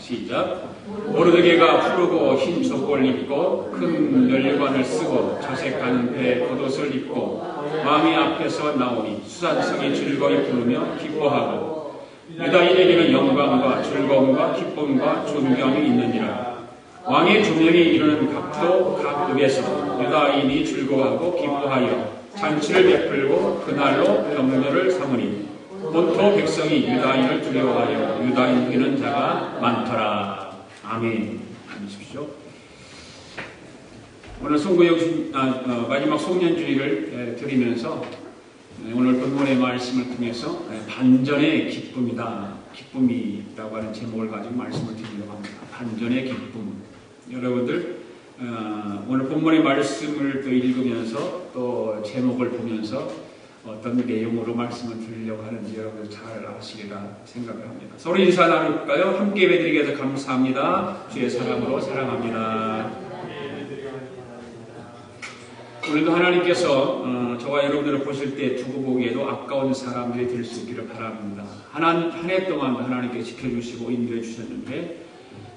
시작. 모르드게가 푸르고 흰 속옷을 입고 큰 면류관을 쓰고 저색하는 배에 겉옷을 입고 왕의 앞에서 나오니 수산성이 즐거이 부르며 기뻐하고 유다인에게는 영광과 즐거움과 기쁨과 존경이 있느니라. 왕의 조명이 이르는 각도 각 읍에서 유다인이 즐거워하고 기뻐하여 잔치를 베풀고 그날로 명절을 삼으니 본토 백성이 유다인을 두려워하여 유다인 되는 자가 많더라. 아멘. 앉으십시오. 오늘 마지막 송년주의를 드리면서 오늘 본문의 말씀을 통해서 반전의 기쁨이다. 기쁨이라고 하는 제목을 가지고 말씀을 드리려고 합니다. 반전의 기쁨. 여러분들 오늘 본문의 말씀을 또 읽으면서 또 제목을 보면서 어떤 내용으로 말씀을 드리려고 하는지 여러분들 잘 아시리라 생각을 합니다. 서로 인사 나눌까요? 함께 예배드리게 해서 감사합니다. 주의 사랑으로 사랑합니다. 오늘도 하나님께서 저와 여러분들을 보실 때 두고 보기에도 아까운 사람들이 될 수 있기를 바랍니다. 한 해 동안 하나님께 지켜주시고 인도해 주셨는데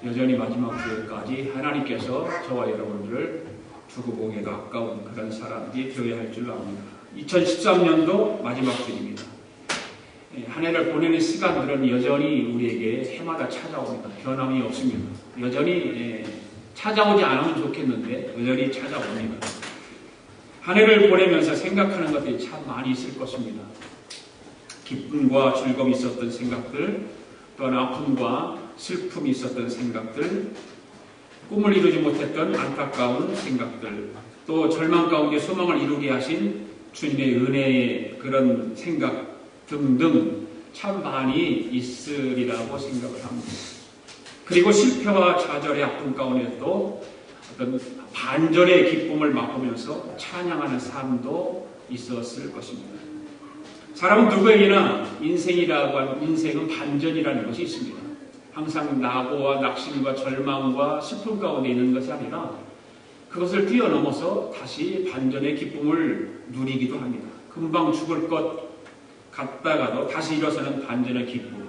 여전히 마지막 주일까지 하나님께서 저와 여러분들을 두고 보기에도 아까운 그런 사람들이 되어야 할 줄 압니다. 2013년도 마지막 주일입니다. 한 해를 보내는 시간들은 여전히 우리에게 해마다 찾아옵니다. 변함이 없습니다. 여전히 찾아오지 않으면 좋겠는데 여전히 찾아옵니다. 한 해를 보내면서 생각하는 것들이 참 많이 있을 것입니다. 기쁨과 즐거움이 있었던 생각들, 또는 아픔과 슬픔이 있었던 생각들, 꿈을 이루지 못했던 안타까운 생각들, 또 절망 가운데 소망을 이루게 하신 주님의 은혜의 그런 생각 등등 참 많이 있으리라고 생각을 합니다. 그리고 실패와 좌절의 아픔 가운데도 어떤 반전의 기쁨을 맛보면서 찬양하는 삶도 있었을 것입니다. 사람은 누구에게나 인생이라고 하는 인생은 반전이라는 것이 있습니다. 항상 낙오와 낙심과 절망과 슬픔 가운데 있는 것이 아니라 그것을 뛰어넘어서 다시 반전의 기쁨을 누리기도 합니다. 금방 죽을 것 같다가도 다시 일어서는 반전의 기쁨.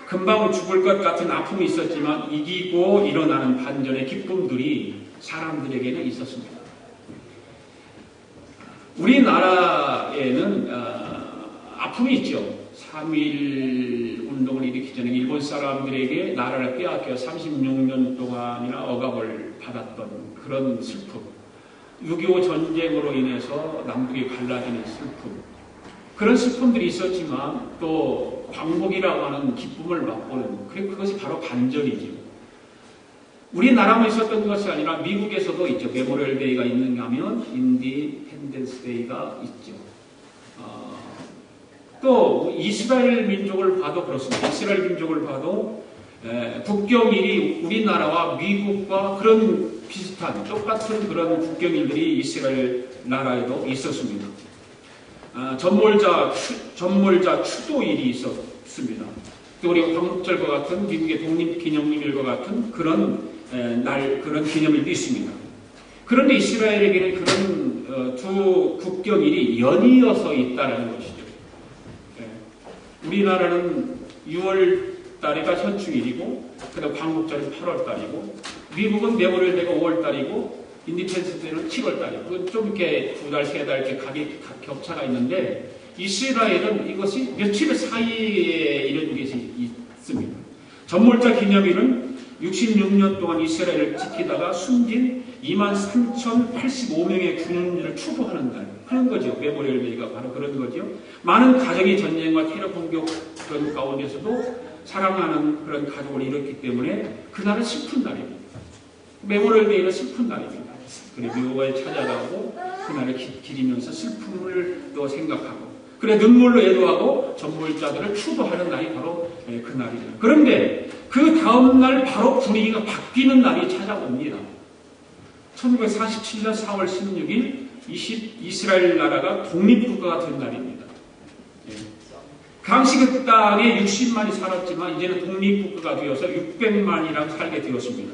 금방 죽을 것 같은 아픔이 있었지만 이기고 일어나는 반전의 기쁨들이 사람들에게는 있었습니다. 우리나라에는 아픔이 있죠. 3.1 운동을 일으키기 전에 일본 사람들에게 나라를 빼앗겨 36년 동안이나 억압을 받았던 그런 슬픔, 6.25 전쟁으로 인해서 남북이 갈라지는 슬픔, 그런 슬픔들이 있었지만 또 광복이라고 하는 기쁨을 맛보는, 그것이 바로 반전이죠. 우리나라만 있었던 것이 아니라 미국에서도 있죠. 메모리얼 데이가 있는가 하면 인디펜던스 데이가 있죠. 또 이스라엘 민족을 봐도 그렇습니다. 이스라엘 민족을 봐도 국경일이 우리나라와 미국과 그런 비슷한 똑같은 그런 국경일들이 이스라엘 나라에도 있었습니다. 전몰자 추도일이 있었습니다. 또 우리 광복절과 같은 미국의 독립기념일과 같은 그런 그런 기념일도 있습니다. 그런데 이스라엘에게는 그런 두 국경일이 연이어서 있다는 것이죠. 우리나라는 6월 달에가 현충일이고, 그다음 광복절은 8월 달이고, 미국은 메모리얼 데이가 5월 달이고, 인디펜던스 데이는 7월 달이고, 좀 이렇게 2달, 3달 이렇게 격차가 있는데, 이스라엘은 이것이 며칠 사이에 이런 것이 있습니다. 전몰자 기념일은 66년 동안 이스라엘을 지키다가 숨진 23,085명의 군인들을 추도하는 날. 그런 거죠. 메모리얼 데이가 바로 그런 거죠. 많은 가정이 전쟁과 테러 공격 그런 가운데서도 사랑하는 그런 가족을 이뤘기 때문에 그날은 슬픈 날입니다. 메모리얼 데이는 슬픈 날입니다. 그리고 묘가에 찾아가고 그날을 기리면서 슬픔을 또 생각하고, 그래 눈물로 애도하고 전몰자들을 추도하는 날이 바로 그 날이죠. 그런데 그 다음 날 바로 분위기가 바뀌는 날이 찾아옵니다. 1947년 4월 16일 이스라엘 나라가 독립국가가 된 날입니다. 그 당시 그 땅에 60만이 살았지만 이제는 독립국가가 되어서 600만이랑 살게 되었습니다.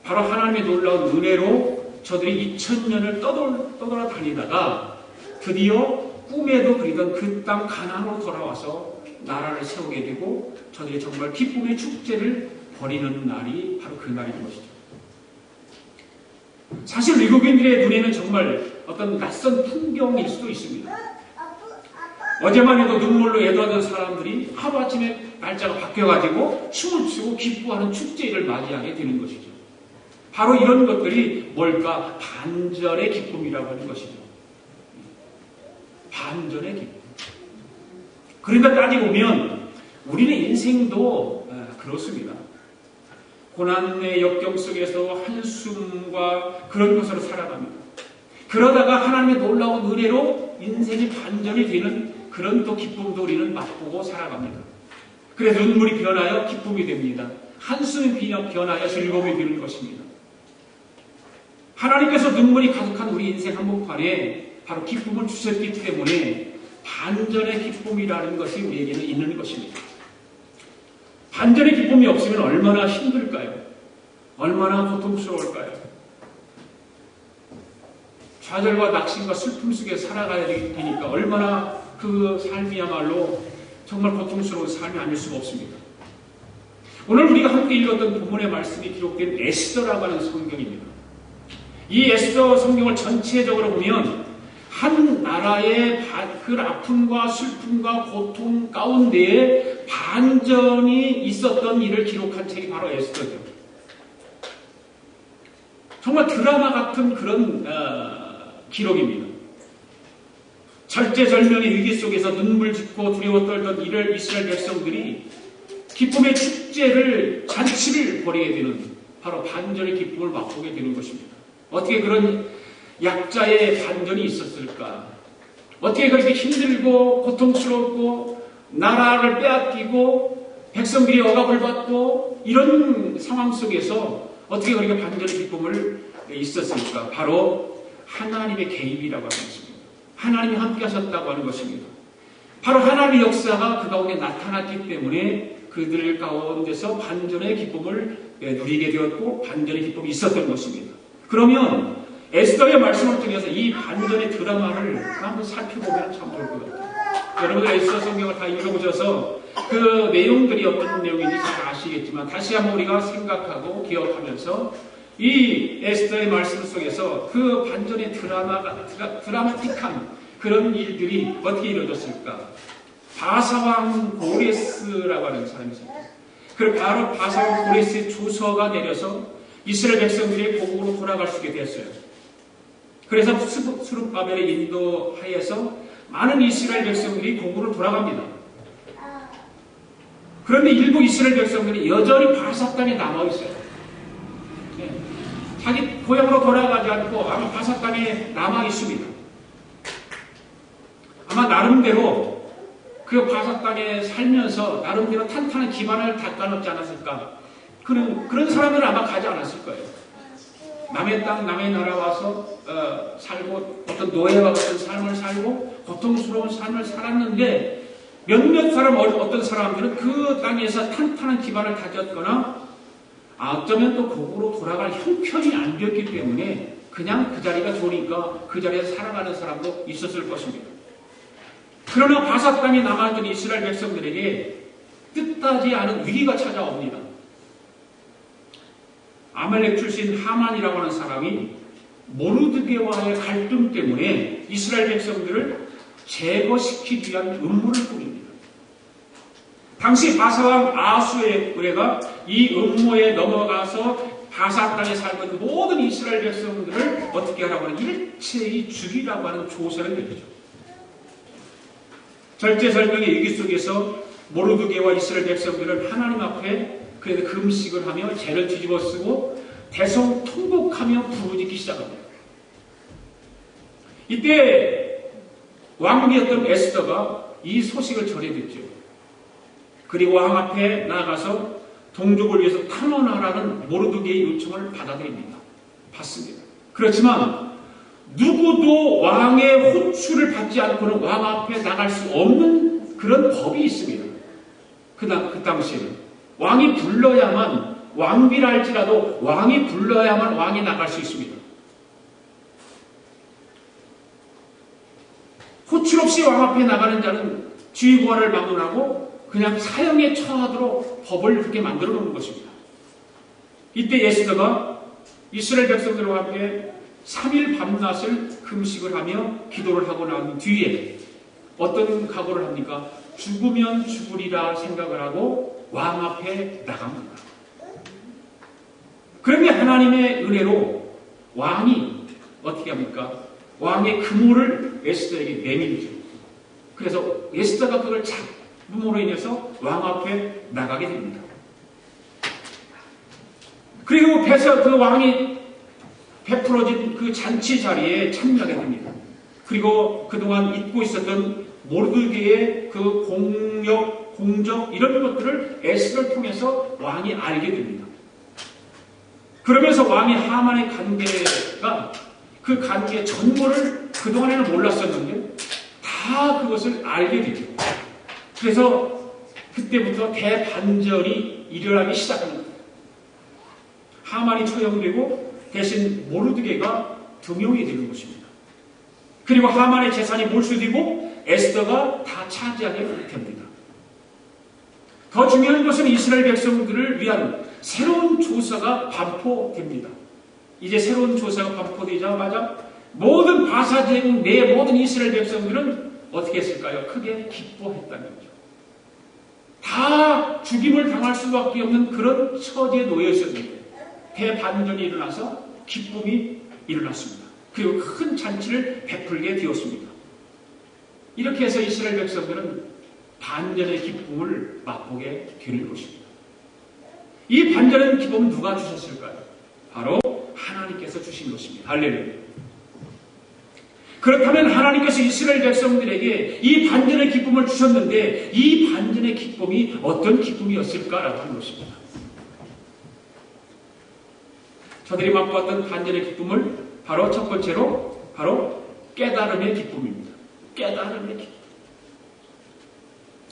바로 하나님의 놀라운 은혜로 저들이 2000년을 떠돌아다니다가 드디어 꿈에도 그리던 그 땅 가나안으로 돌아와서 나라를 세우게 되고 저들이 정말 기쁨의 축제를 버리는 날이 바로 그 날인 것이죠. 사실 외국인들의 눈에는 정말 어떤 낯선 풍경일 수도 있습니다. 어제만 해도 눈물로 애도하던 사람들이 하루아침에 날짜가 바뀌어가지고 춤을 추고 기뻐하는 축제를 맞이하게 되는 것이죠. 바로 이런 것들이 뭘까? 반전의 기쁨이라고 하는 것이죠. 반전의 기쁨. 그러니까 따지고 보면 우리는 인생도 그렇습니다. 고난의 역경 속에서 한숨과 그런 것으로 살아갑니다. 그러다가 하나님의 놀라운 은혜로 인생이 반전이 되는 그런 또 기쁨도 우리는 맛보고 살아갑니다. 그래서 눈물이 변하여 기쁨이 됩니다. 한숨이 변하여 즐거움이 되는 것입니다. 하나님께서 눈물이 가득한 우리 인생 한복판에 바로 기쁨을 주셨기 때문에 반전의 기쁨이라는 것이 우리에게는 있는 것입니다. 반전의 기쁨이 없으면 얼마나 힘들까요? 얼마나 고통스러울까요? 좌절과 낙심과 슬픔 속에 살아가야 되니까 얼마나 그 삶이야말로 정말 고통스러운 삶이 아닐 수가 없습니다. 오늘 우리가 함께 읽었던 본문의 말씀이 기록된 에스더라고 하는 성경입니다. 이 에스더 성경을 전체적으로 보면 한 나라의 그 아픔과 슬픔과 고통 가운데에 반전이 있었던 일을 기록한 책이 바로 에스더죠. 정말 드라마 같은 그런 기록입니다. 절제절명의 위기 속에서 눈물 짓고 두려워 떨던 이를 이스라엘 백성들이 기쁨의 축제를 잔치를 벌이게 되는 바로 반전의 기쁨을 맛보게 되는 것입니다. 어떻게 그런 약자의 반전이 있었을까? 어떻게 그렇게 힘들고 고통스럽고 나라를 빼앗기고 백성들이 억압을 받고 이런 상황 속에서 어떻게 그렇게 반전의 기쁨을 있었을까? 바로 하나님의 개입이라고 하는 것입니다. 하나님이 함께 하셨다고 하는 것입니다. 바로 하나님의 역사가 그 가운데 나타났기 때문에 그들 가운데서 반전의 기쁨을 누리게 되었고 반전의 기쁨이 있었던 것입니다. 그러면 에스더의 말씀을 통해서 이 반전의 드라마를 한번 살펴보면 참 좋을 것 같아요. 여러분들 에스더 성경을 다 읽어보셔서 그 내용들이 어떤 내용인지 잘 아시겠지만 다시 한번 우리가 생각하고 기억하면서 이 에스더의 말씀 속에서 그 반전의 드라마틱한 그런 일들이 어떻게 이루어졌을까? 바사왕 고레스라고 하는 사람이 있습니다. 그리고 바로 바사왕 고레스의 조서가 내려서 이스라엘 백성들이 고국으로 돌아갈 수 있게 됐어요. 그래서 스룹바벨의 인도하에서 많은 이스라엘 백성들이 고국으로 돌아갑니다. 그런데 일부 이스라엘 백성들이 여전히 바사 땅에 남아있어요. 네. 자기 고향으로 돌아가지 않고 아마 바사 땅에 남아있습니다. 아마 나름대로 그 바사 땅에 살면서 나름대로 탄탄한 기반을 닦아놓지 않았을까. 그런 사람들은 아마 가지 않았을 거예요. 남의 땅, 남의 나라 와서 살고 어떤 노예와 같은 삶을 살고 고통스러운 삶을 살았는데 몇몇 사람, 어떤 사람들은 그 땅에서 탄탄한 기반을 다졌거나 어쩌면 또 고국으로 돌아갈 형편이 안 되었기 때문에 그냥 그 자리가 좋으니까 그 자리에서 살아가는 사람도 있었을 것입니다. 그러나 바사 땅에 남아있던 이스라엘 백성들에게 뜻하지 않은 위기가 찾아옵니다. 아말렉 출신 하만이라고 하는 사람이 모르드게와의 갈등 때문에 이스라엘 백성들을 제거시키기 위한 음모를 꾸립니다. 당시 바사왕 아수의 의뢰가 이 음모에 넘어가서 바사 땅에 살고 있는 모든 이스라엘 백성들을 어떻게 하라고 하는 일체히 죽이라고 하는 조서를 내리죠. 절제절명의 위기 속에서 모르드게와 이스라엘 백성들은 하나님 앞에 그래서 금식을 하며 죄를 뒤집어 쓰고 대성통곡하며 부르짖기 시작합니다. 이때 왕비였던 에스더가 이 소식을 전해 듣죠. 그리고 왕 앞에 나아가서 동족을 위해서 탄원하라는 모르드게의 요청을 받습니다. 그렇지만 누구도 왕의 호출을 받지 않고는 왕 앞에 나갈 수 없는 그런 법이 있습니다. 그 당시에는 왕이 불러야만, 왕비라 할지라도 왕이 불러야만 왕이 나갈 수 있습니다. 호출 없이 왕 앞에 나가는 자는 지휘관을 막론하고 그냥 사형에 처하도록 법을 그렇게 만들어 놓은 것입니다. 이때 에스더가 이스라엘 백성들과 함께 3일 밤낮을 금식을 하며 기도를 하고 난 뒤에 어떤 각오를 합니까? 죽으면 죽으리라 생각을 하고 왕 앞에 나갑니다. 그런데 하나님의 은혜로 왕이 어떻게 합니까? 왕의 금호를 에스더에게 내밀죠. 그래서 에스더가 그걸 잡음으로 인해서 왕 앞에 나가게 됩니다. 그리고 배서 그 왕이 베풀어진 그 잔치 자리에 참여하게 됩니다. 그리고 그동안 잊고 있었던 모르드게의 그 공력, 공적 이런 것들을 에스더를 통해서 왕이 알게 됩니다. 그러면서 왕이 하만의 관계가 그 관계의 전모를 그동안에는 몰랐었는데 다 그것을 알게 되죠. 그래서 그때부터 대반전이 일어나기 시작합니다. 하만이 처형되고 대신 모르드게가 등용이 되는 것입니다. 그리고 하만의 재산이 몰수되고 에스더가 다 차지하게 됩니다. 더 중요한 것은 이스라엘 백성들을 위한 새로운 조사가 반포됩니다. 이제 새로운 조사가 반포되자마자 모든 바사 제국 내 모든 이스라엘 백성들은 어떻게 했을까요? 크게 기뻐했다는 거죠. 다 죽임을 당할 수밖에 없는 그런 처지에 놓여 있었는데 대반전이 일어나서 기쁨이 일어났습니다. 그리고 큰 잔치를 베풀게 되었습니다. 이렇게 해서 이스라엘 백성들은 반전의 기쁨을 맛보게 되는 것입니다. 이 반전의 기쁨은 누가 주셨을까요? 바로 하나님께서 주신 것입니다. 할렐루야. 그렇다면 하나님께서 이스라엘 백성들에게 이 반전의 기쁨을 주셨는데 이 반전의 기쁨이 어떤 기쁨이었을까라고 하는 것입니다. 저들이 맛보았던 반전의 기쁨을 바로 첫 번째로 바로 깨달음의 기쁨입니다. 깨달음의 기쁨.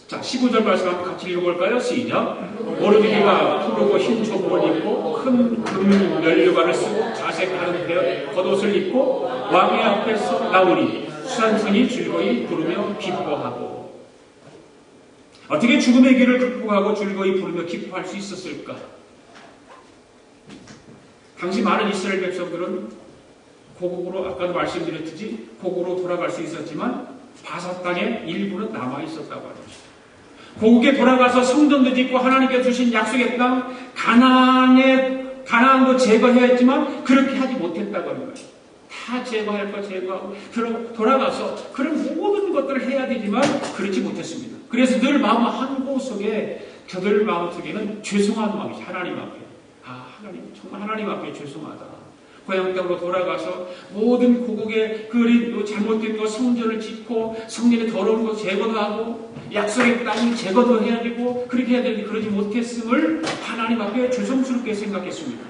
자, 15절 말씀 한번 같이 읽어볼까요? 시작. 모르드게가 푸르고 흰 조복을 입고 큰 금 면류관을 쓰고 자색하는 겉옷을 입고 왕의 앞에서 나오니 수산성이 즐거이 부르며 기뻐하고. 어떻게 죽음의 길을 극복하고 즐거이 부르며 기뻐할 수 있었을까? 당시 많은 이스라엘 백성들은 고국으로 아까도 말씀드렸듯이 고국으로 돌아갈 수 있었지만 바사 땅에 일부는 남아있었다고 하는 것입니다. 고국에 돌아가서 성전도 짓고 하나님께 주신 약속의 땅 가나안도 제거해야 했지만 그렇게 하지 못했다고 하는 거예요. 다 제거할 거 제거하고 돌아가서 그런 모든 것들을 해야 되지만 그렇지 못했습니다. 그래서 늘 마음 한구석에 저들 마음속에는 죄송한 마음이 하나님 앞에 하나님 정말 하나님 앞에 죄송하다. 고향 땅으로 돌아가서 모든 고국의 그 잘못된 것 성전을 짓고 성전에 더러운 것 제거도 하고 약속의 땅을 제거도 해야 되고 그렇게 해야 되는데 그러지 못했음을 하나님 앞에 죄송스럽게 생각했습니다.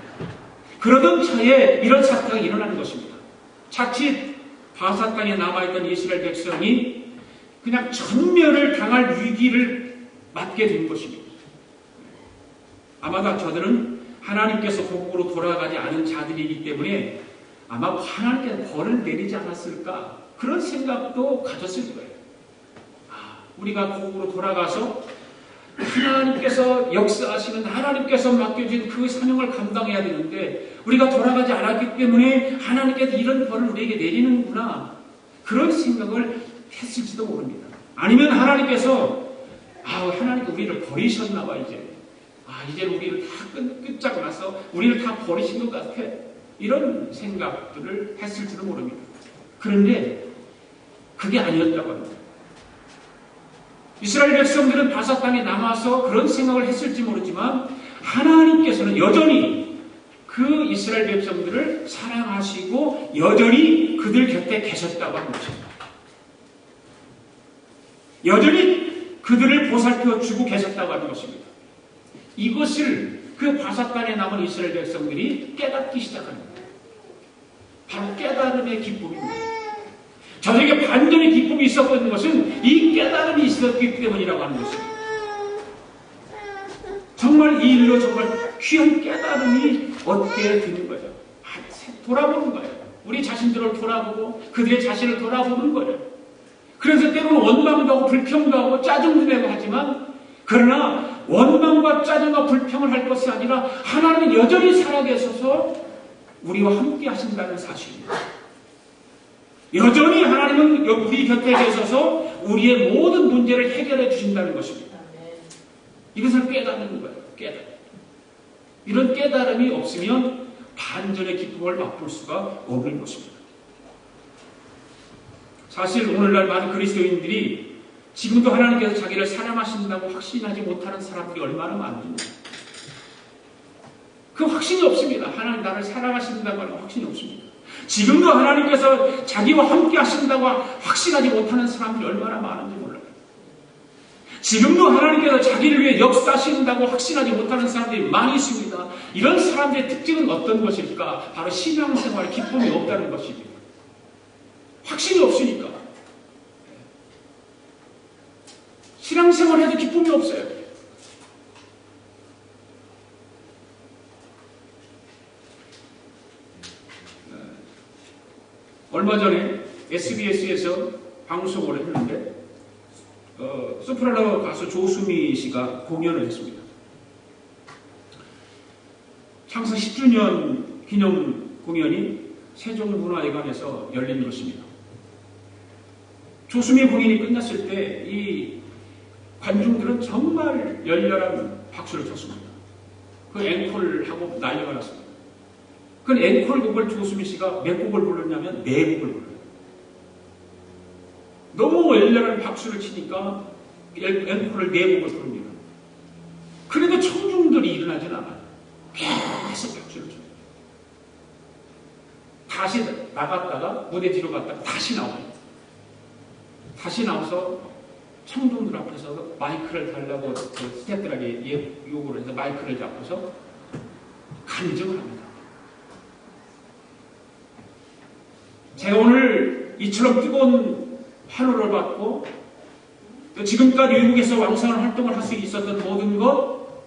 그러던 차에 이런 사건이 일어나는 것입니다. 자칫 바사 땅에 남아있던 이스라엘 백성이 그냥 전멸을 당할 위기를 맞게 된 것입니다. 아마도 저들은 하나님께서 고국으로 돌아가지 않은 자들이기 때문에 아마 하나님께서 벌을 내리지 않았을까 그런 생각도 가졌을 거예요. 우리가 고국으로 돌아가서 하나님께서 역사하시는 하나님께서 맡겨진 그 사명을 감당해야 되는데 우리가 돌아가지 않았기 때문에 하나님께서 이런 벌을 우리에게 내리는구나 그런 생각을 했을지도 모릅니다. 아니면 하나님께서 하나님께서 우리를 버리셨나 봐 이제 우리를 다 끝장나서 우리를 다 버리신 것 같아. 이런 생각들을 했을지도 모릅니다. 그런데 그게 아니었다고 합니다. 이스라엘 백성들은 바사 땅에 남아서 그런 생각을 했을지 모르지만 하나님께서는 여전히 그 이스라엘 백성들을 사랑하시고 여전히 그들 곁에 계셨다고 하는 것입니다. 여전히 그들을 보살펴 주고 계셨다고 하는 것입니다. 이것을 그 바사 땅에 남은 이스라엘 백성들이 깨닫기 시작합니다. 바로 깨달음의 기쁨입니다. 저에게 반전의 기쁨이 있었던 것은 이 깨달음이 있었기 때문이라고 하는 것입니다. 정말 이 일로 정말 귀한 깨달음이 얻게 되는 거죠. 돌아보는 거예요. 우리 자신들을 돌아보고 그들의 자신을 돌아보는 거예요. 그래서 때로는 원망도 하고 불평도 하고 짜증도 내고 하지만 그러나 원망과 짜증과 불평을 할 것이 아니라 하나님은 여전히 살아계셔서 우리와 함께 하신다는 사실입니다. 여전히 하나님은 우리 곁에 계셔서 우리의 모든 문제를 해결해 주신다는 것입니다. 이것을 깨닫는 거예요. 이런 깨달음이 없으면 반전의 기쁨을 맛볼 수가 없는 것입니다. 사실 오늘날 많은 그리스도인들이 지금도 하나님께서 자기를 사랑하신다고 확신하지 못하는 사람들이 얼마나 많은지, 그 확신이 없습니다. 하나님 나를 사랑하신다고 하는 확신이 없습니다. 지금도 하나님께서 자기와 함께 하신다고 확신하지 못하는 사람들이 얼마나 많은지 몰라요. 지금도 하나님께서 자기를 위해 역사하신다고 확신하지 못하는 사람들이 많이 있습니다. 이런 사람들의 특징은 어떤 것일까? 바로 신앙생활에 기쁨이 없다는 것입니다. 확신이 없으니까. 신앙생활에도 기쁨이 없어요. 얼마 전에 SBS에서 방송을 했는데 소프라노 가수 조수미 씨가 공연을 했습니다. 창사 10주년 기념 공연이 세종문화회관에서 열린 것입니다. 조수미 공연이 끝났을 때 이 관중들은 정말 열렬한 박수를 쳤습니다. 그 앵콜을 하고 난리가 났습니다. 그 앵콜곡을 조수미 씨가 몇 곡을 불렀냐면 4곡을 불러요. 너무 열렬한 박수를 치니까 앵콜을 4곡을 부릅니다. 그래도 청중들이 일어나진 않아요. 계속 박수를 쳐요. 다시 나갔다가 무대 뒤로 갔다가 다시 나와요. 다시 나와서 청중들 앞에서 마이크를 달라고 그 스태프들에게 요구를 해서 마이크를 잡고서 간증을 합니다. 제가 오늘 이처럼 뜨거운 환호를 받고 지금까지 외국에서 왕성한 활동을 할 수 있었던 모든 것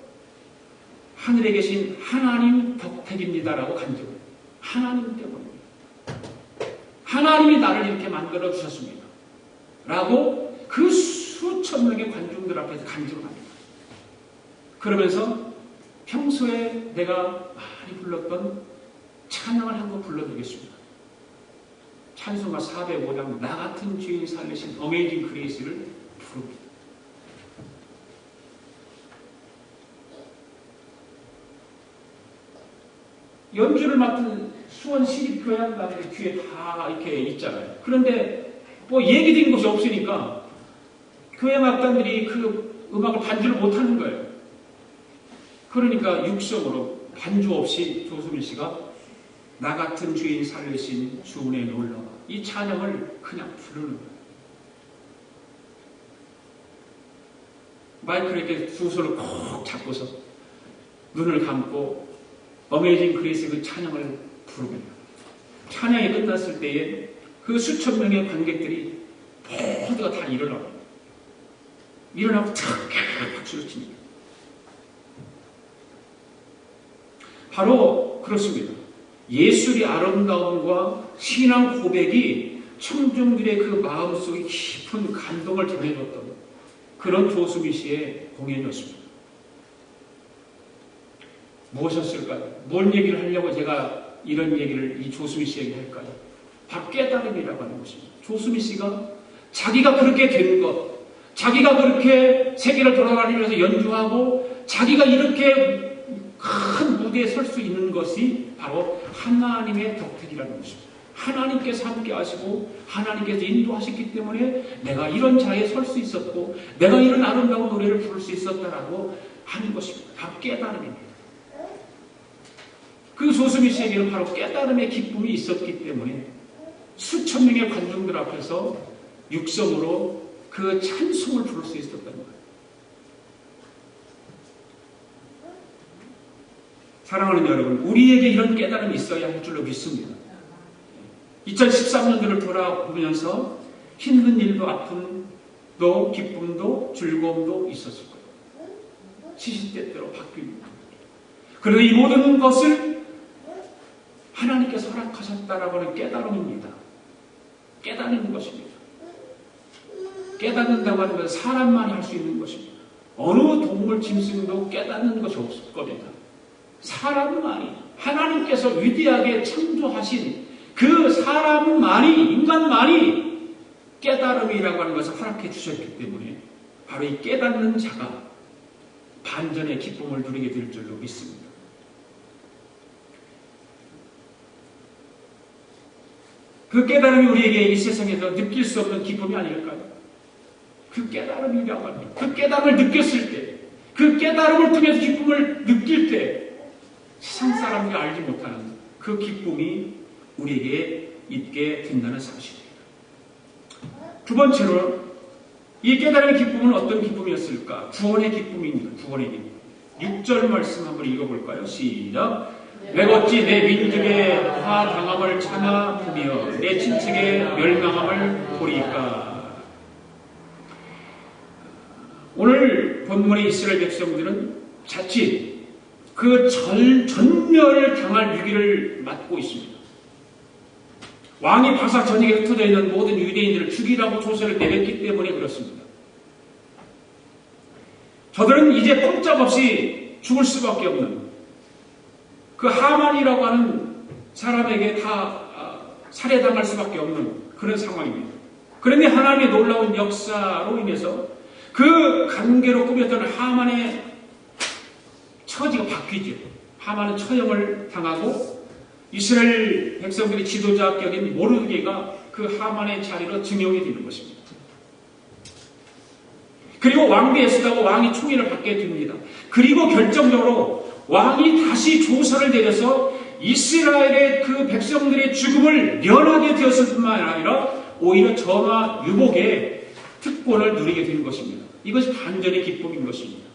하늘에 계신 하나님 덕택입니다라고 간증을 해요. 하나님 때문입니다. 하나님이 나를 이렇게 만들어 주셨습니다. 라고 그 수천 명의 관중들 앞에서 간증을 합니다. 그러면서 평소에 내가 많이 불렀던 찬양을 한번 불러드리겠습니다. 찬송가 405장 나 같은 죄인 살리신 어메이징 그레이스를 부릅니다. 연주를 맡은 수원 시립교향단의 뒤에 다 이렇게 있잖아요. 그런데 뭐 얘기된 것이 없으니까 교향악단들이 그 음악을 반주를 못하는 거예요. 그러니까 육성으로 반주 없이 조수민 씨가 나 같은 죄인 살리신 주은혜 놀라와 이 찬양을 그냥 부르는 거예요. 마이크를 이렇게 두 손을 콕 잡고서 눈을 감고 어메이징 그레이스 그 찬양을 부릅니다. 찬양이 끝났을 때에 그 수천 명의 관객들이 모두가 다 일어나고 탁 박수를 칩니다. 바로 그렇습니다. 예술의 아름다움과 신앙 고백이 청중들의 그 마음속에 깊은 감동을 전해줬던 그런 조수미 씨의 공연이었습니다. 무엇이었을까요? 뭔 얘기를 하려고 제가 이런 얘기를 이 조수미 씨에게 할까요? 바로 깨달음이라고 하는 것입니다. 조수미 씨가 자기가 그렇게 된 것, 자기가 그렇게 세계를 돌아다니면서 연주하고 자기가 이렇게 큰 무대에 설 수 있는 것이 바로 하나님의 덕택이라는 것입니다. 하나님께서 함께 하시고 하나님께서 인도하셨기 때문에 내가 이런 자리에 설 수 있었고 내가 이런 아름다운 노래를 부를 수 있었다라고 하는 것입니다. 바로 깨달음입니다. 그 조수미 씨에게는 바로 깨달음의 기쁨이 있었기 때문에 수천 명의 관중들 앞에서 육성으로 그 찬송을 부를 수 있었던 거예요. 사랑하는 여러분, 우리에게 이런 깨달음이 있어야 할 줄로 믿습니다. 2013년도를 돌아보면서 힘든 일도 아픔도 기쁨도 즐거움도 있었을 거예요. 시시때때로 바뀝니다. 그리고 이 모든 것을 하나님께서 허락하셨다라고 하는 깨달음입니다. 깨닫는 것입니다. 깨닫는다고 하는 것은 사람만이 할 수 있는 것입니다. 어느 동물 짐승도 깨닫는 것이 없을 겁니다. 사람만이 하나님께서 위대하게 창조하신 그 사람만이 인간만이 깨달음이라고 하는 것을 허락해 주셨기 때문에 바로 이 깨닫는 자가 반전의 기쁨을 누리게 될 줄로 믿습니다. 그 깨달음이 우리에게 이 세상에서 느낄 수 없는 기쁨이 아닐까요? 그 깨달음이라고 합니다. 그 깨달음을 느꼈을 때, 그 깨달음을 통해서 기쁨을 느낄 때 세상 사람들이 알지 못하는 그 기쁨이 우리에게 있게 된다는 사실이에요. 두 번째로 이 깨달음의 기쁨은 어떤 기쁨이었을까? 구원의 기쁨입니다. 구원의 기쁨. 6절 말씀 한번 읽어볼까요? 시작. 내가 어찌 내 민족의 화당함을 참아 보며 내 친척의 멸망함을 보리까. 오늘 본문의 이스라엘 백성들은 자칫 그 전멸을 당할 위기를 맞고 있습니다. 왕이 바사 전역에 흩어져 있는 모든 유대인들을 죽이라고 조서를 내렸기 때문에 그렇습니다. 저들은 이제 꼼짝없이 죽을 수밖에 없는 그 하만이라고 하는 사람에게 다 살해당할 수밖에 없는 그런 상황입니다. 그런데 하나님의 놀라운 역사로 인해서 그 관계로 꾸몄던 하만의 처지가 바뀌죠. 하만은 처형을 당하고 이스라엘 백성들의 지도자격인 모르드게가 그 하만의 자리로 증용이 되는 것입니다. 그리고 왕비 에스더가 왕이 총애를 받게 됩니다. 그리고 결정적으로 왕이 다시 조서를 내려서 이스라엘의 그 백성들의 죽음을 면하게 되었을 뿐만 아니라 오히려 전하 유복의 특권을 누리게 되는 것입니다. 이것이 반전의 기쁨인 것입니다.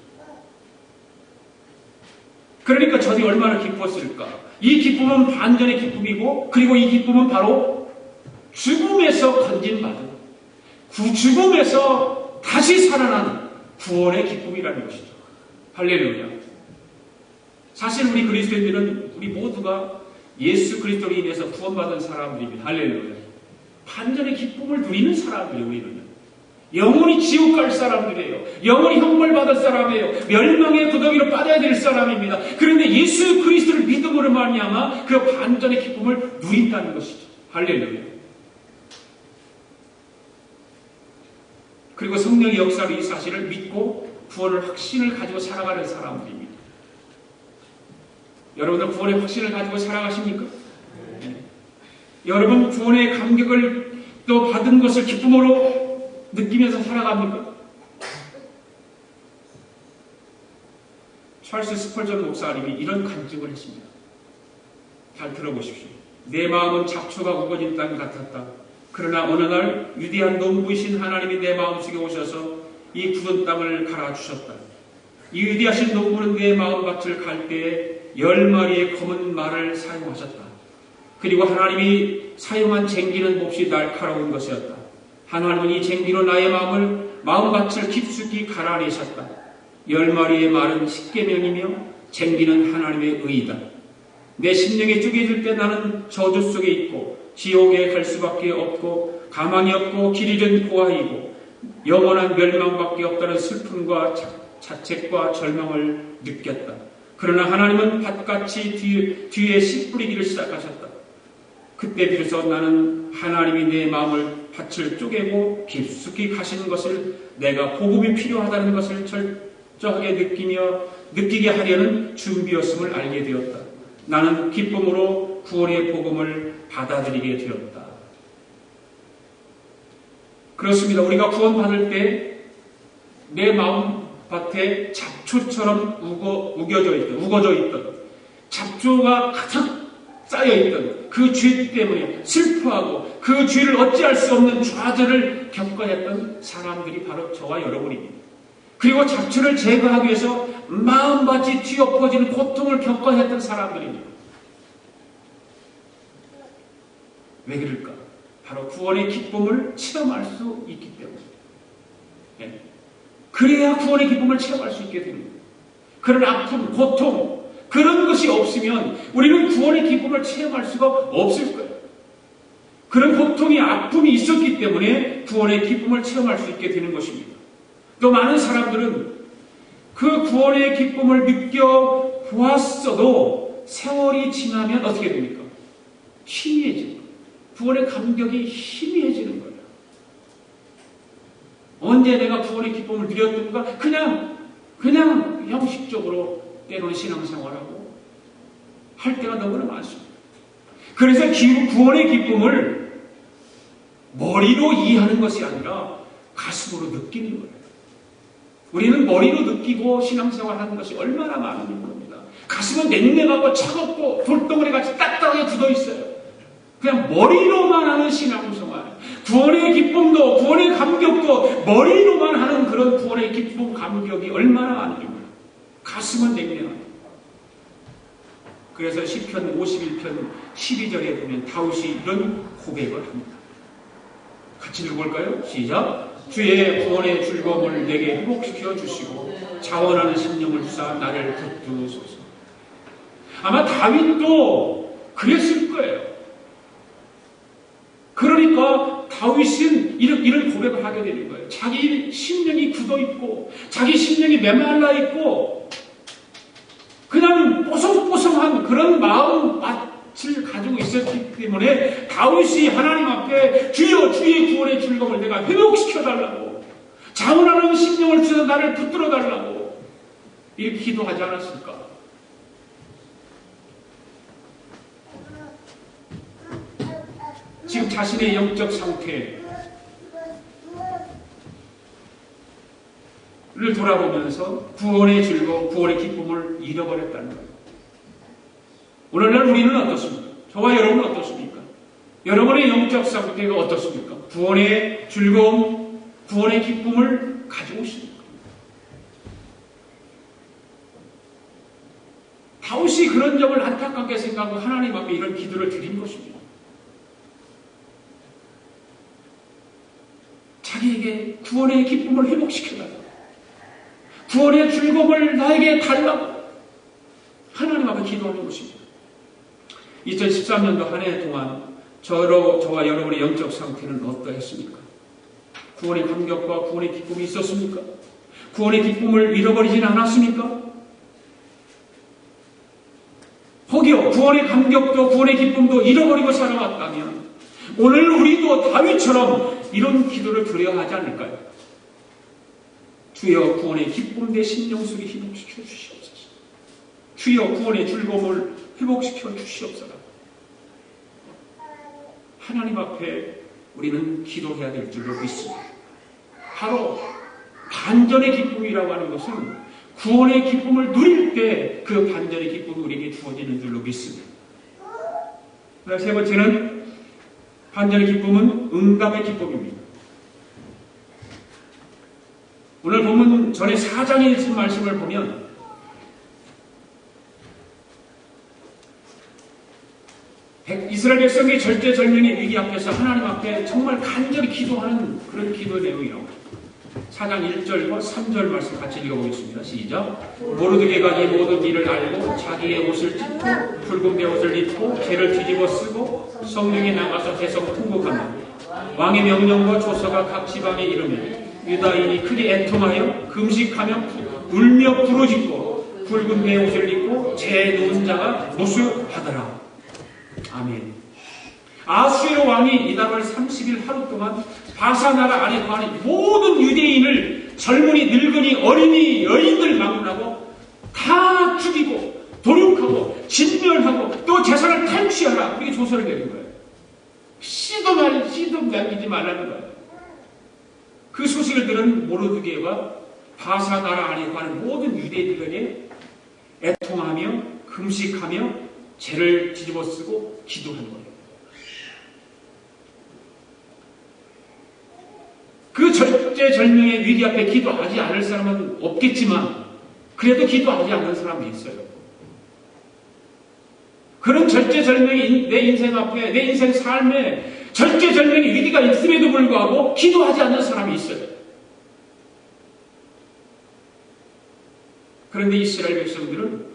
그러니까 저들이 얼마나 기뻤을까? 이 기쁨은 반전의 기쁨이고, 그리고 이 기쁨은 바로 죽음에서 건진받은, 죽음에서 다시 살아난 구원의 기쁨이라는 것이죠. 할렐루야. 사실 우리 그리스도인들은 우리 모두가 예수 그리스도로 인해서 구원받은 사람들입니다. 할렐루야. 반전의 기쁨을 누리는 사람들이에요. 우리는 영원히 지옥 갈 사람들이에요. 영원히 형벌받을 사람이에요. 멸망의 구덩이로 빠져야 될 사람입니다. 그런데 예수 그리스도를 믿음으로 말미암아 그 반전의 기쁨을 누린다는 것이죠. 할렐루야. 그리고 성령의 역사로 이 사실을 믿고 구원을 확신을 가지고 살아가는 사람들입니다. 여러분들 구원의 확신을 가지고 살아가십니까? 네. 여러분 구원의 감격을 또 받은 것을 기쁨으로 느끼면서 살아갑니까? 찰스 스펄전 목사님이 이런 간증을 했습니다. 잘 들어보십시오. 내 마음은 잡초가 우거진 땅 같았다. 그러나 어느 날 위대한 농부이신 하나님이 내 마음속에 오셔서 이 굳은 땅을 갈아주셨다. 이 위대하신 농부는 내 마음밭을 갈 때에 10마리의 검은 말을 사용하셨다. 그리고 하나님이 사용한 쟁기는 몹시 날카로운 것이었다. 하나님은 이 쟁기로 나의 마음밭을 깊숙이 갈아내셨다. 10마리의 말은 십계명이며 쟁기는 하나님의 의이다. 내 심령이 쪼개질 때 나는 저주 속에 있고 지옥에 갈 수밖에 없고 가망이 없고 길 잃은 고아이고 영원한 멸망밖에 없다는 슬픔과 자책과 절망을 느꼈다. 그러나 하나님은 밭같이 뒤에 씨 뿌리기를 시작하셨다. 그때 비로소 나는 하나님이 내 마음을 밭을 쪼개고 깊숙이 가시는 것을 내가 복음이 필요하다는 것을 철저하게 느끼게 하려는 준비였음을 알게 되었다. 나는 기쁨으로 구원의 복음을 받아들이게 되었다. 그렇습니다. 우리가 구원받을 때 내 마음밭에 잡초처럼 우거져 있던 잡초가 가득 쌓여있던 그 죄 때문에 슬퍼하고 그 죄를 어찌할 수 없는 좌절을 겪어야 했던 사람들이 바로 저와 여러분입니다. 그리고 잡초를 제거하기 위해서 마음밭이 뒤엎어지는 고통을 겪어야 했던 사람들입니다. 왜 그럴까? 바로 구원의 기쁨을 체험할 수 있기 때문에. 네. 그래야 구원의 기쁨을 체험할 수 있게 됩니다. 그런 아픔, 고통, 그런 것이 없으면 우리는 구원의 기쁨을 체험할 수가 없을 거예요. 그런 고통이, 아픔이 있었기 때문에 구원의 기쁨을 체험할 수 있게 되는 것입니다. 또 많은 사람들은 그 구원의 기쁨을 느껴보았어도 세월이 지나면 어떻게 됩니까? 희미해지는 거예요. 구원의 감격이 희미해지는 거예요. 언제 내가 구원의 기쁨을 누렸던가? 그냥 형식적으로 때로는 신앙생활하고 할 때가 너무나 많습니다. 그래서 구원의 기쁨을 머리로 이해하는 것이 아니라 가슴으로 느끼는 거예요. 우리는 머리로 느끼고 신앙생활하는 것이 얼마나 많은지 모릅니다. 가슴은 냉랭하고 차갑고 돌덩어리같이 딱딱하게 굳어있어요. 그냥 머리로만 하는 신앙생활. 구원의 기쁨도 구원의 감격도 머리로만 하는 그런 구원의 기쁨 감격이 얼마나 많은지 몰라요. 가슴은 냉랭하다. 그래서 시편 51편 12절에 보면 다윗이 이런 고백을 합니다. 같이 읽어볼까요? 시작. 주의 구원의 즐거움을 내게 회복시켜 주시고 자원하는 심령을 주사 나를 붙드소서. 아마 다윗도 그랬을 거예요. 그러니까 다윗은 이런 고백을 하게 되는 거예요. 자기 심령이 굳어있고 자기 심령이 메말라 있고 그냥 뽀송뽀송한 그런 마음밭을 가지고 있었기 때문에 다윗이 하나님 앞에 주여 주의 구원의 즐거움을 내가 회복시켜달라고 자원하는 심령을 주셔서 나를 붙들어달라고 이렇게 기도하지 않았을까? 지금 자신의 영적 상태를 돌아보면서 구원의 즐거움, 구원의 기쁨을 잃어버렸다는 거예요. 오늘날 우리는 어떻습니까? 저와 여러분은 어떻습니까? 여러분의 영적 상태가 어떻습니까? 구원의 즐거움, 구원의 기쁨을 가지고 있습니까? 다윗이 그런 점을 안타깝게 생각하고 하나님 앞에 이런 기도를 드린 것입니다. 자기에게 구원의 기쁨을 회복시켜달라고, 구원의 즐거움을 나에게 달라고 하나님 앞에 기도하는 것입니다. 2013년도 한 해 동안 저와 여러분의 영적 상태는 어떠했습니까? 구원의 감격과 구원의 기쁨이 있었습니까? 구원의 기쁨을 잃어버리지는 않았습니까? 혹여 구원의 감격도 구원의 기쁨도 잃어버리고 살아왔다면 오늘 우리도 다윗처럼 이런 기도를 드려야 하지 않을까요? 주여 구원의 기쁨 내 심령 속에 회복시켜 주시옵소서. 주여 구원의 즐거움을 회복시켜 주시옵소서. 하나님 앞에 우리는 기도해야 될 줄로 믿습니다. 바로 반전의 기쁨이라고 하는 것은 구원의 기쁨을 누릴 때 그 반전의 기쁨이 우리에게 주어지는 줄로 믿습니다. 세 번째는 반전의 기쁨은 응답의 기쁨입니다. 오늘 본문 전에 4장에 있는 말씀을 보면 이스라엘 백성의 절대절명의 위기 앞에서 하나님 앞에 정말 간절히 기도하는 그런 기도 내용이라고 4장 1절과 3절 말씀 같이 읽어보겠습니다. 시작. 모르드게가 이 모든 일을 알고 자기의 옷을 찢고 붉은 베옷을 입고 죄를 뒤집어 쓰고 성령에 나가서 대성 통곡하며 왕의 명령과 조서가 각 지방에 이르며 유다인이 크게 애통하여 금식하며 울며 부르짖고 붉은 베옷을 입고 죄 누운 자가 노수하더라. 아멘. 아수의 왕이 이달월 30일 하루 동안 바사 나라 안에 거하는 모든 유대인을 젊은이, 늙은이, 어린이, 여인들 막론하고 다 죽이고 도륙하고 진멸하고 또 재산을 탈취하라. 그렇게 조서를 내린 거예요. 씨도 남기지 말라는 거예요. 그 소식을 들은 모르드게가 바사 나라 안에 거하는 모든 유대인들에게 애통하며 금식하며 죄를 뒤집어 쓰고 기도한 거예요. 그 절제절명의 위기 앞에 기도하지 않을 사람은 없겠지만 그래도 기도하지 않는 사람이 있어요. 그런 절제절명이 내 인생 앞에, 내 인생 삶에 절제절명의 위기가 있음에도 불구하고 기도하지 않는 사람이 있어요. 그런데 이스라엘 백성들은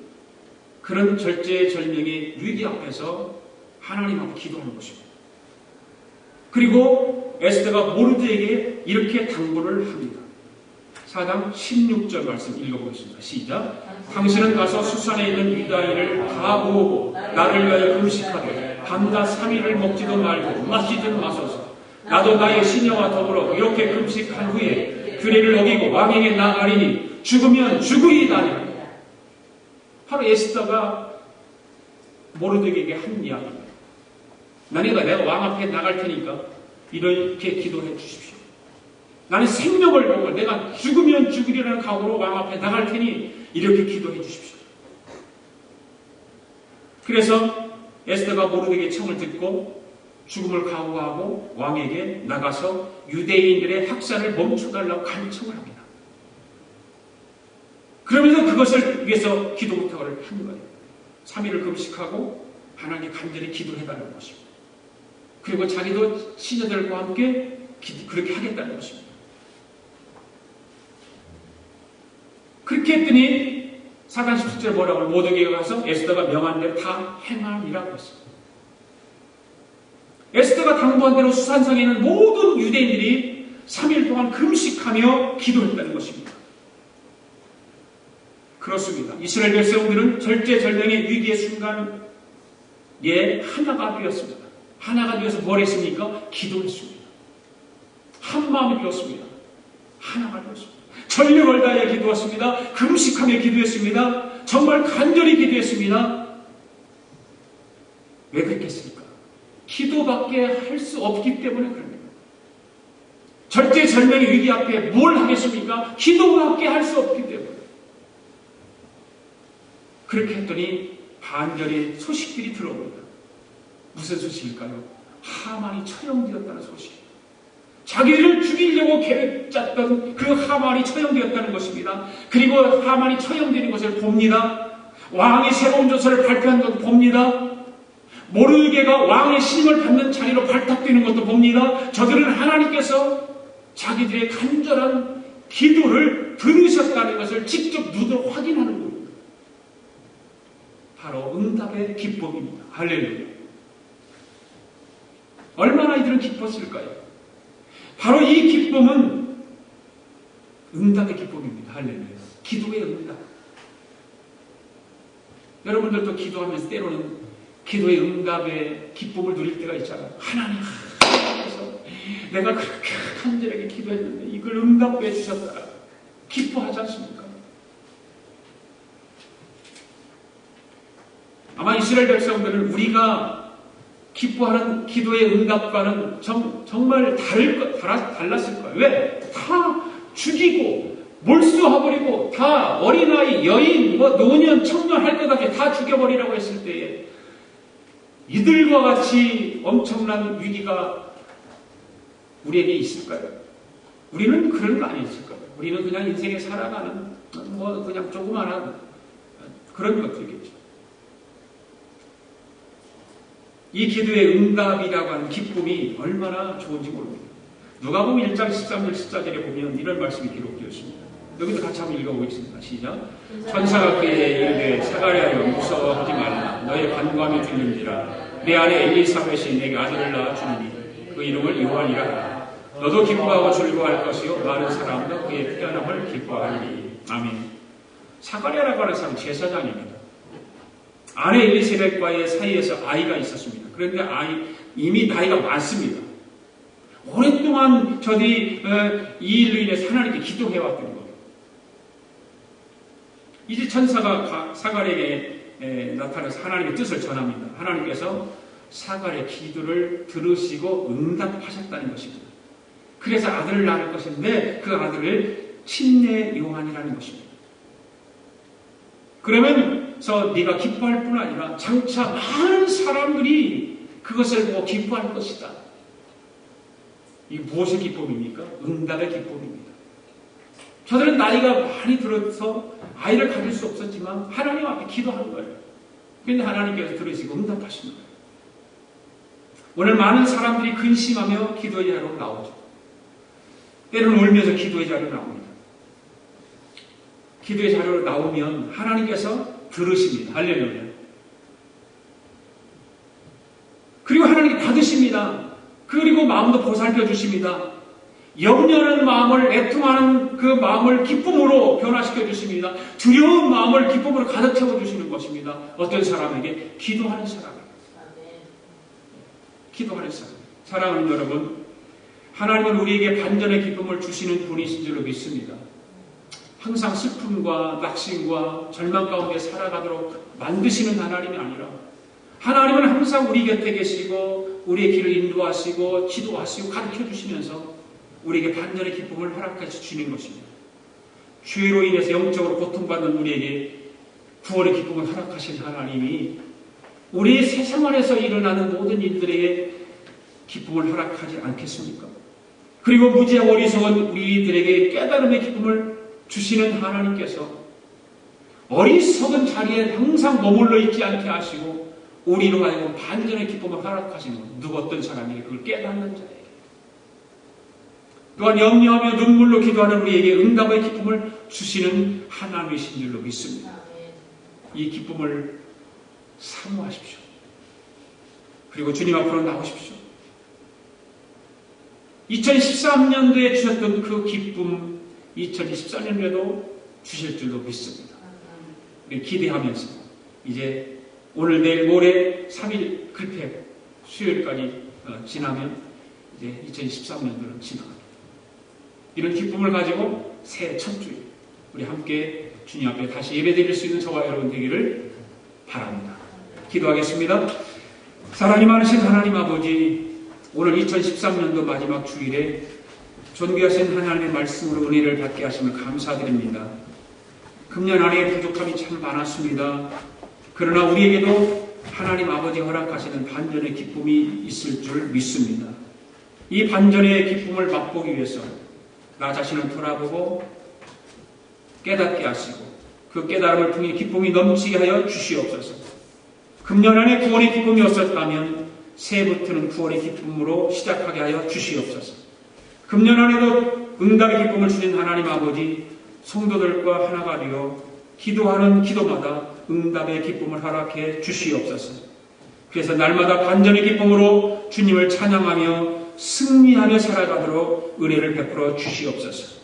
그런 절제절명의 위기 앞에서 하나님 앞에 기도하는 것입니다. 그리고 에스더가 모르드에게 이렇게 당부를 합니다. 4장 16절 말씀 읽어보겠습니다. 시작. 당신은 가서 수산에 있는 유다인을 다 모으고 나를 위하여 금식하되 밤낮 3일을 먹지도 말고 마시지도 마소서. 나도 나의 시녀와 더불어 이렇게 금식한 후에 규례를 어기고 왕에게 나가리니 죽으면 죽으리이다. 바로 에스더가 모르드게에게 한 이야기입니다. 내가 왕 앞에 나갈 테니까 이렇게 기도해 주십시오. 나는 생명을 보고 내가 죽으면 죽으리라는 각오로 왕 앞에 나갈 테니 이렇게 기도해 주십시오. 그래서 에스더가 모르드게의 청을 듣고 죽음을 각오하고 왕에게 나가서 유대인들의 학살을 멈춰달라고 간청을 합니다. 그러면서 그것을 위해서 기도 부탁을 한 거예요. 3일을 금식하고 하나님께 간절히 기도해달라는 것입니다. 그리고 자기도 시녀들과 함께 그렇게 하겠다는 것입니다. 그렇게 했더니 4장 17절 뭐라고 모르드게가 가서 에스더가 명한 대로 다 행하니라고 했습니다. 에스더가 당부한 대로 수산성에 있는 모든 유대인들이 3일 동안 금식하며 기도했다는 것입니다. 그렇습니다. 이스라엘 백성들은 절제절명의 위기의 순간에 하나가 되었습니다. 하나가 되어서 뭘 했습니까? 기도했습니다. 한 마음이 되었습니다. 하나가 되었습니다. 전력을 다해 기도했습니다. 금식하며 기도했습니다. 정말 간절히 기도했습니다. 왜 그렇게 했습니까? 기도밖에 할 수 없기 때문에 그럽니다. 절제절명의 위기 앞에 뭘 하겠습니까? 기도밖에 할 수 없기 때문에. 그렇게 했더니 반절의 소식들이 들어옵니다. 무슨 소식일까요? 하만이 처형되었다는 소식입니다. 자기를 죽이려고 계획 짰던 그 하만이 처형되었다는 것입니다. 그리고 하만이 처형되는 것을 봅니다. 왕이 새로운 조서를 발표한 것도 봅니다. 모르드게가 왕의 신임을 받는 자리로 발탁되는 것도 봅니다. 저들은 하나님께서 자기들의 간절한 기도를 들으셨다는 것을 직접 눈으로 확인하는 겁니다. 바로 응답의 기쁨입니다. 할렐루야. 얼마나 이들은 기뻤을까요? 바로 이 기쁨은 응답의 기쁨입니다. 할렐루야. 기도의 응답. 여러분들도 기도하면서 때로는 기도의 응답의 기쁨을 누릴 때가 있잖아요. 하나님, 그래서 내가 그렇게 간절하게 기도했는데 이걸 응답해 주셨다. 기뻐하지 않습니까? 아마 이스라엘 백성들은 우리가 기뻐하는 기도의 응답과는 정말 달랐을 거예요. 왜? 다 죽이고 몰수해버리고 다 어린아이, 여인, 노년, 청년 할 것 같이 다 죽여버리라고 했을 때에 이들과 같이 엄청난 위기가 우리에게 있을까요? 우리는 그런 거 아니었을 거예요. 우리는 그냥 인생에 살아가는 그냥 조그마한 그런 것들이겠죠. 이 기도의 응답이라고 하는 기쁨이 얼마나 좋은지 모릅니다. 누가복음 1장 13절 14절에 보면 이런 말씀이 기록되어 있습니다. 여기도 같이 한번 읽어보겠습니다. 시작. 천사가 그에게 이르되 사가랴여 무서워하지 말라. 너의 간구함이 들린지라. 내 아내 엘리사벳이 내게 아들을 낳아주리니 그 이름을 요한이라 하라. 너도 기뻐하고 즐거워할 것이요 많은 사람도 그의 태어남을 기뻐하리니. 아멘. 사가랴라고 하는 사람은 제사장입니다. 아내 엘리사벳과의 사이에서 아이가 있었습니다. 그런데 이미 나이가 많습니다. 오랫동안 저들이 이 일로 인해서 하나님께 기도해왔던 거예요. 이제 천사가 사가랴에게 나타나서 하나님의 뜻을 전합니다. 하나님께서 사가랴의 기도를 들으시고 응답하셨다는 것입니다. 그래서 아들을 낳을 것인데 그 아들을 침례 요한이라는 것입니다. 그러면서 네가 기뻐할 뿐 아니라 장차 많은 사람들이 그것을 보고 기뻐할 것이다. 이게 무엇의 기쁨입니까? 응답의 기쁨입니다. 저들은 나이가 많이 들어서 아이를 가질 수 없었지만 하나님 앞에 기도한 거예요. 그런데 하나님께서 들으시고 응답하신 거예요. 오늘 많은 사람들이 근심하며 기도의 자리로 나오죠. 때로는 울면서 기도의 자리로 나옵니다. 기도의 자리로 나오면 하나님께서 들으십니다. 할렐루야. 그리고 하나님께 받으십니다. 그리고 마음도 보살펴 주십니다. 염려하는 마음을, 애통하는 그 마음을 기쁨으로 변화시켜 주십니다. 두려운 마음을 기쁨으로 가득 채워 주시는 것입니다. 어떤 사람에게? 기도하는 사람에게. 기도하는 사람. 사랑하는 여러분, 하나님은 우리에게 반전의 기쁨을 주시는 분이신 줄로 믿습니다. 항상 슬픔과 낙심과 절망 가운데 살아가도록 만드시는 하나님이 아니라, 하나님은 항상 우리 곁에 계시고 우리의 길을 인도하시고 지도하시고 가르쳐 주시면서 우리에게 반전의 기쁨을 허락해 주시는 것입니다. 죄로 인해서 영적으로 고통받는 우리에게 구원의 기쁨을 허락하신 하나님이 우리의 세상 안에서 일어나는 모든 일들에게 기쁨을 허락하지 않겠습니까? 그리고 무지하고 어리석은 우리들에게 깨달음의 기쁨을 주시는 하나님께서 어리석은 자리에 항상 머물러 있지 않게 하시고 우리로 하여금 반전의 기쁨을 허락하시는 것. 누구 어떤 사람에게? 그걸 깨닫는 자에게. 또한 염려하며 눈물로 기도하는 우리에게 응답의 기쁨을 주시는 하나님이신 줄로 믿습니다. 이 기쁨을 사모하십시오. 그리고 주님 앞으로 나오십시오. 2013년도에 주셨던 그 기쁨 2014년도에도 주실 줄로 믿습니다. 우리 기대하면서 이제 오늘 내일 모레 3일 글패 수요일까지 지나면 이제 2013년도는 지나갑니다. 이런 기쁨을 가지고 새해 첫 주일 우리 함께 주님 앞에 다시 예배드릴 수 있는 저와 여러분 되기를 바랍니다. 기도하겠습니다. 사랑이 많으신 하나님 아버지, 오늘 2013년도 마지막 주일에 존귀하신 하나님의 말씀으로 은혜를 받게 하심을 감사드립니다. 금년 안에 부족함이 참 많았습니다. 그러나 우리에게도 하나님 아버지 허락하시는 반전의 기쁨이 있을 줄 믿습니다. 이 반전의 기쁨을 맛보기 위해서 나 자신을 돌아보고 깨닫게 하시고 그 깨달음을 통해 기쁨이 넘치게 하여 주시옵소서. 금년 안에 구원의 기쁨이 없었다면 새해부터는 구원의 기쁨으로 시작하게 하여 주시옵소서. 금년 안에도 응답의 기쁨을 주신 하나님 아버지, 성도들과 하나가 되어 기도하는 기도마다 응답의 기쁨을 허락해 주시옵소서. 그래서 날마다 반전의 기쁨으로 주님을 찬양하며 승리하며 살아가도록 은혜를 베풀어 주시옵소서.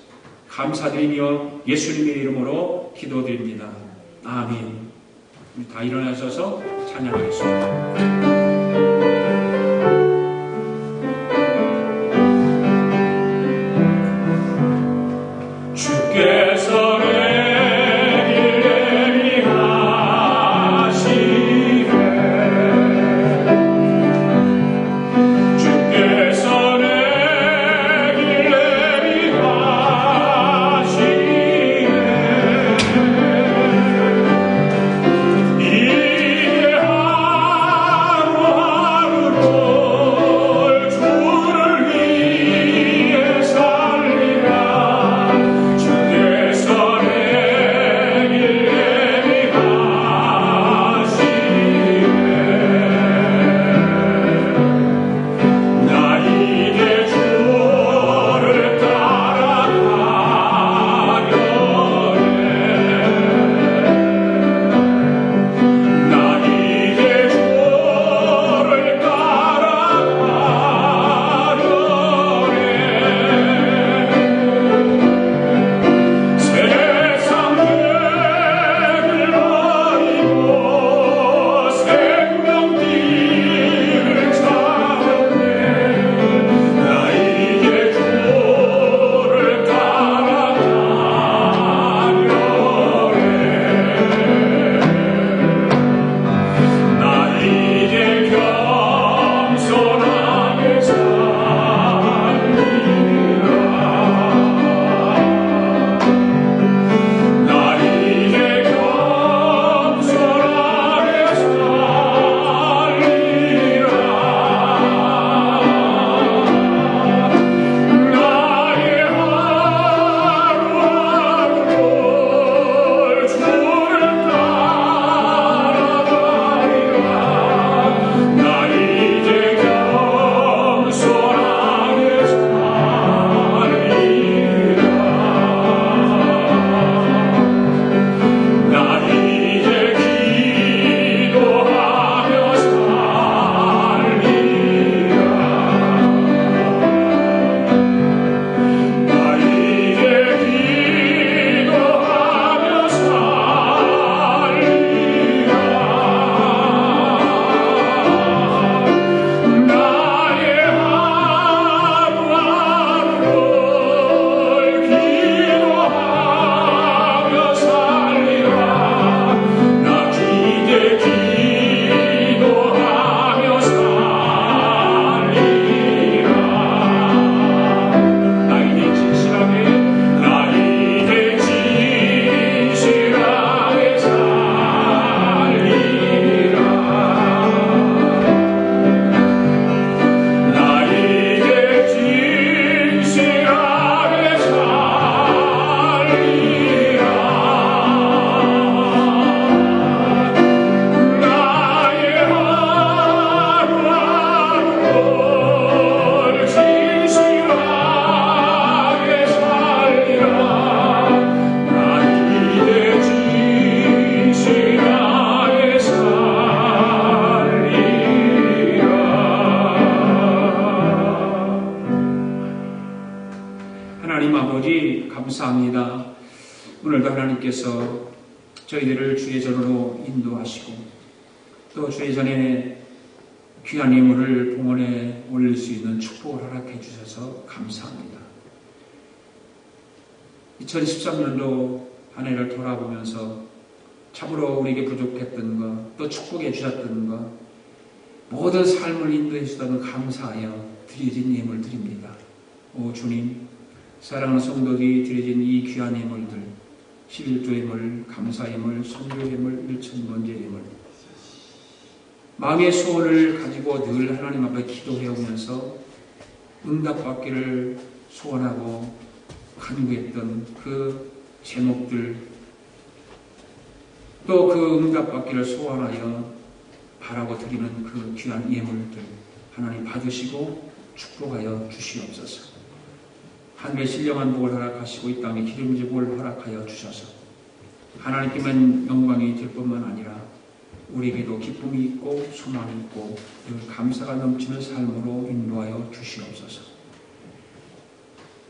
감사드리며 예수님의 이름으로 기도드립니다. 아멘. 다 일어나셔서 찬양하겠습니다. 이제 하루하루 감사합니다. 오늘도 하나님께서 저희들을 주의 전으로 인도하시고 또 주의 전에 귀한 예물을 봉헌에 올릴 수 있는 축복을 허락해 주셔서 감사합니다. 2013년도 한 해를 돌아보면서 참으로 우리에게 부족했던 것, 또 축복해 주셨던 것, 모든 삶을 인도해 주시다는 감사하여 드려진 예물 드립니다. 오 주님, 사랑하는 성도들이 드려진 이 귀한 예물들, 11조 예물, 감사 예물, 선교 예물, 일천번제 예물, 마음의 소원을 가지고 늘 하나님 앞에 기도해 오면서 응답받기를 소원하고 간구했던 그 제목들, 또 그 응답받기를 소원하여 바라고 드리는 그 귀한 예물들 하나님 받으시고 축복하여 주시옵소서. 하늘의 신령한 복을 허락하시고 이 땅에 기름진 복을 허락하여 주셔서 하나님께만 영광이 될 뿐만 아니라 우리에게도 기쁨이 있고 소망이 있고 늘 감사가 넘치는 삶으로 인도하여 주시옵소서.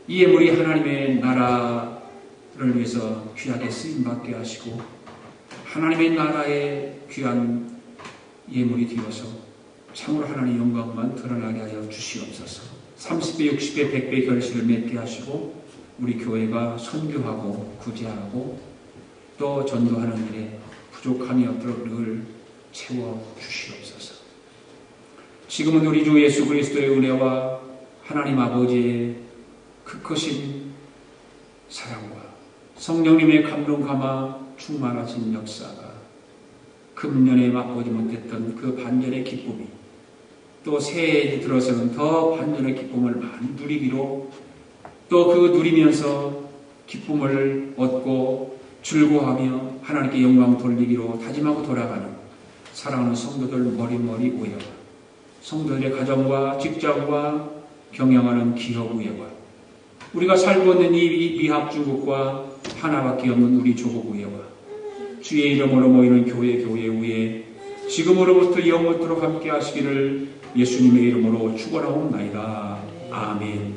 이 예물이 하나님의 나라를 위해서 귀하게 쓰임받게 하시고 하나님의 나라의 귀한 예물이 되어서 참으로 하나님의 영광만 드러나게 하여 주시옵소서. 30배, 60배, 100배 결실을 맺게 하시고 우리 교회가 선교하고 구제하고 또 전도하는 일에 부족함이 없도록 늘 채워주시옵소서. 지금은 우리 주 예수 그리스도의 은혜와 하나님 아버지의 그 크신 사랑과 성령님의 감동 감화 충만하신 역사가 금년에 맛보지 못했던 그 반전의 기쁨이 또 새해에 들어서는 더 반전의 기쁨을 많이 누리기로 또 그 누리면서 기쁨을 얻고 즐거워하며 하나님께 영광 돌리기로 다짐하고 돌아가는 사랑하는 성도들 머리머리 우애와 성도들의 가정과 직장과 경영하는 기업 우애와 우리가 살고 있는 이 미합중국과 하나밖에 없는 우리 조국 우애와 주의 이름으로 모이는 교회 우애 지금으로부터 영원토록 함께 하시기를 예수님의 이름으로 축원하옵나이다. 아멘.